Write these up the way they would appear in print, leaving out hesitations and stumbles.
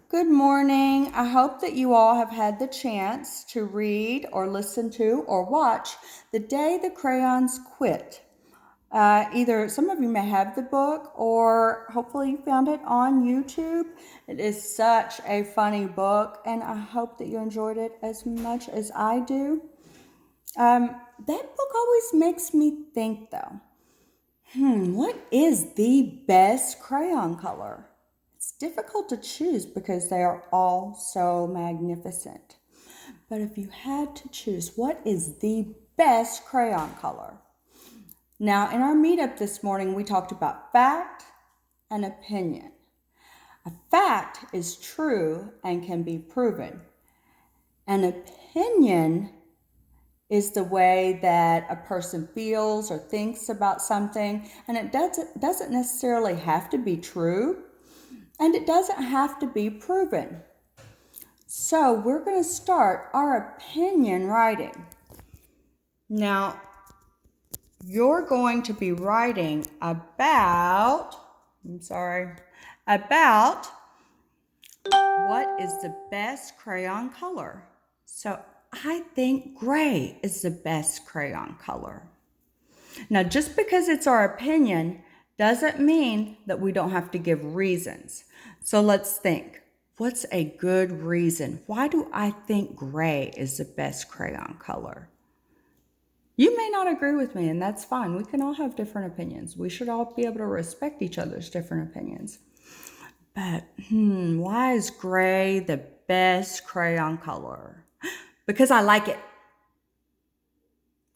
Good morning. I hope that you all have had the chance to read or listen to or watch The Day the Crayons Quit. Either some of you may have the book or hopefully you found it on YouTube. It is such a funny book and I hope that you enjoyed it as much as I do. That book always makes me think though, what is the best crayon color? It's difficult to choose because they are all so magnificent. But if you had to choose, what is the best crayon color? Now, in our meetup this morning, we talked about fact and opinion. A fact is true and can be proven. An opinion is the way that a person feels or thinks about something, and it doesn't necessarily have to be true, and it doesn't have to be proven. So we're going to start our opinion writing. Now, you're going to be writing about what is the best crayon color. So I think gray is the best crayon color. Now, just because it's our opinion doesn't mean that we don't have to give reasons. So let's think. What's a good reason? Why do I think gray is the best crayon color? You may not agree with me, and that's fine. We can all have different opinions. We should all be able to respect each other's different opinions. But, why is gray the best crayon color? Because I like it.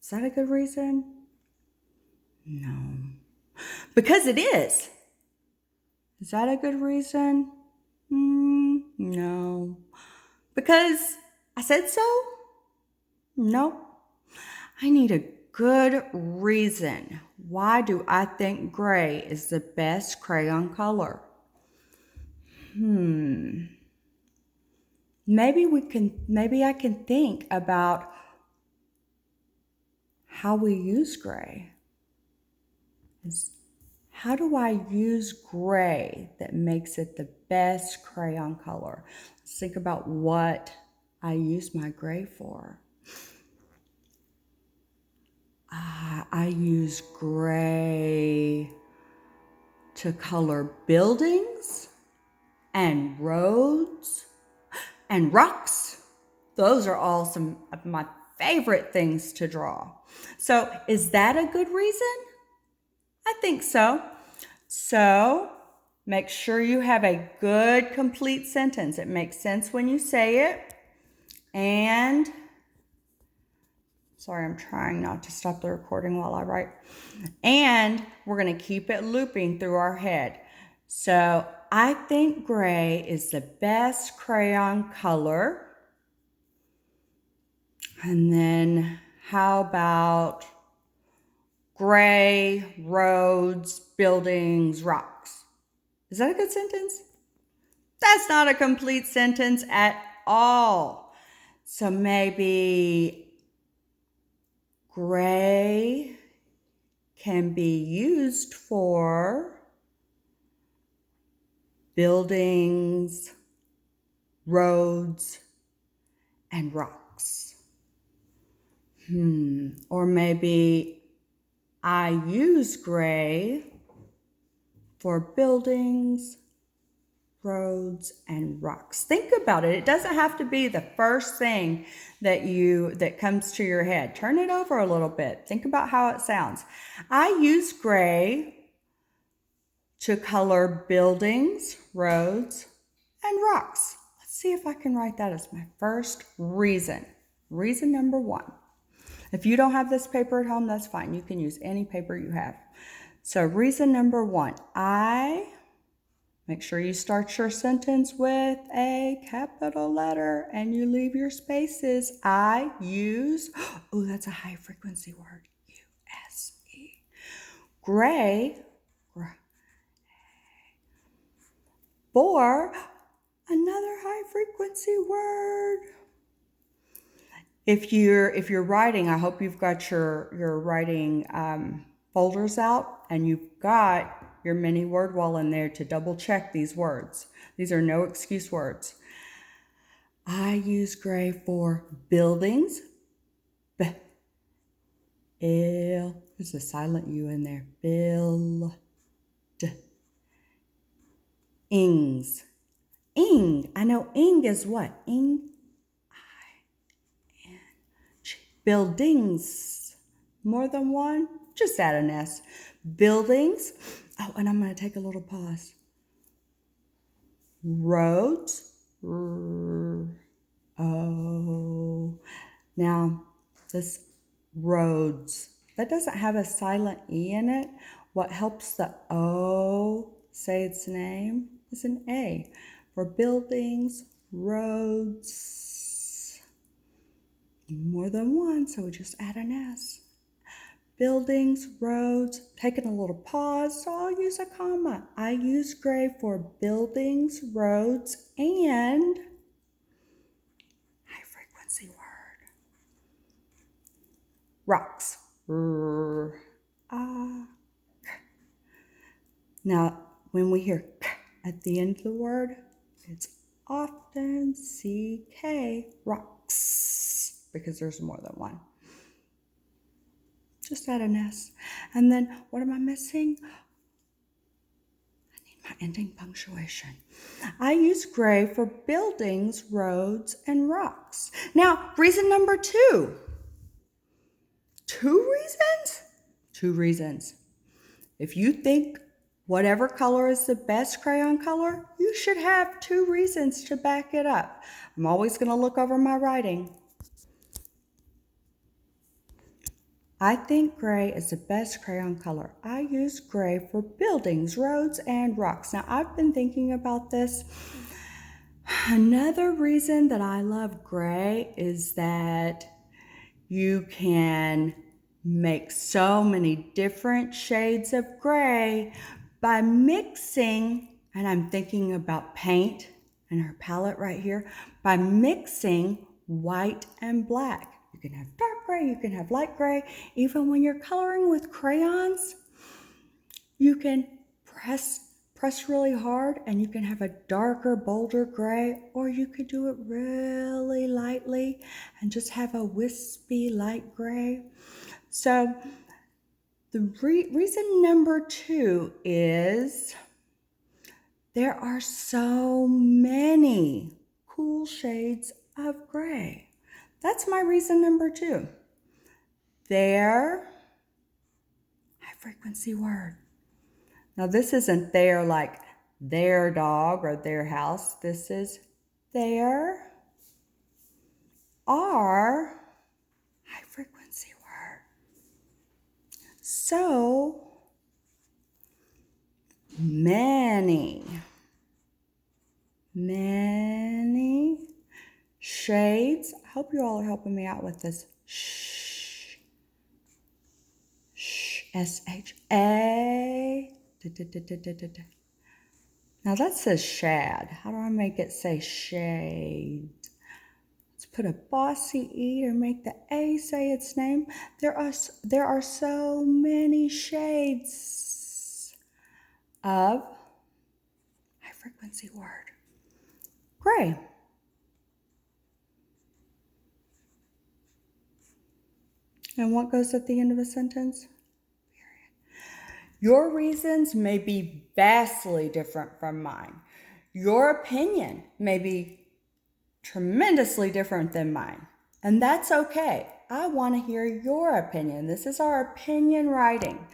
Is that a good reason? No. Because it is. Is that a good reason? No. Because I said so? No. I need a good reason. Why do I think gray is the best crayon color? Maybe I can think about how we use gray. How do I use gray that makes it the best crayon color? Let's think about what I use my gray for. I use gray to color buildings and roads and rocks. Those are all some of my favorite things to draw. So is that a good reason? I think so. So make sure you have a good, complete sentence. It makes sense when you say it. And, sorry, I'm trying not to stop the recording while I write. And we're going to keep it looping through our head. So I think gray is the best crayon color. And then how about gray, roads, buildings, rocks? Is that a good sentence? That's not a complete sentence at all. So maybe gray can be used for buildings, roads, and rocks. Or maybe I use gray for buildings, roads, and rocks. Think about it. It doesn't have to be the first thing that comes to your head. Turn it over a little bit. Think about how it sounds. I use gray to color buildings, roads, and rocks. Let's see if I can write that as my first reason. Reason number one. If you don't have this paper at home, that's fine. You can use any paper you have. So reason number one, make sure you start your sentence with a capital letter and you leave your spaces. I use, that's a high frequency word, U-S-E. Gray, for another high frequency word. If you're writing, I hope you've got your writing folders out and you've got your mini word wall in there to double check these words. These are no excuse words. I use gray for buildings. There's a silent U in there. Buildings. Ing. I know ing is what? Ing. Buildings. More than one? Just add an S. Buildings. Oh, and I'm going to take a little pause. Roads. Oh. Now, this roads, that doesn't have a silent E in it. What helps the O say its name is an A. For buildings, roads. More than one, so we just add an S. Buildings, roads, taking a little pause, so I'll use a comma. I use gray for buildings, roads, and high frequency word. Rocks. Now, when we hear k at the end of the word, it's often CK, rocks, because there's more than one. Just add an S. And then what am I missing? I need my ending punctuation. I use gray for buildings, roads, and rocks. Now, reason number 2. 2 reasons? 2 reasons. If you think whatever color is the best crayon color, you should have 2 reasons to back it up. I'm always going to look over my writing. I think gray is the best crayon color. I use gray for buildings, roads, and rocks. Now, I've been thinking about this. Another reason that I love gray is that you can make so many different shades of gray by mixing, and I'm thinking about paint and her palette right here, by mixing white and black. You can have dark gray, you can have light gray. Even when you're coloring with crayons, you can press really hard and you can have a darker, bolder gray, or you could do it really lightly and just have a wispy light gray. So the reason number 2 is there are so many cool shades of gray. That's my reason number 2. Their high frequency word. Now this isn't their like their dog or their house. This is there are high frequency word. So many shades. I hope you all are helping me out with this. S-H-A. Now that says shad. How do I make it say shade? Let's put a bossy E to make the A say its name. There are so many shades of high frequency word. Gray. And what goes at the end of a sentence? Period. Your reasons may be vastly different from mine. Your opinion may be tremendously different than mine. And that's okay. I want to hear your opinion. This is our opinion writing.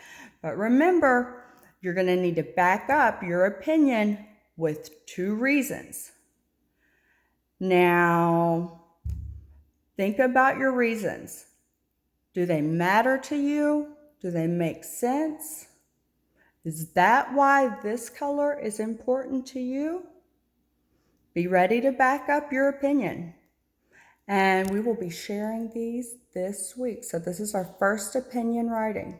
But remember, you're going to need to back up your opinion with 2 reasons. Now, think about your reasons. Do they matter to you? Do they make sense? Is that why this color is important to you? Be ready to back up your opinion. And we will be sharing these this week. So this is our first opinion writing.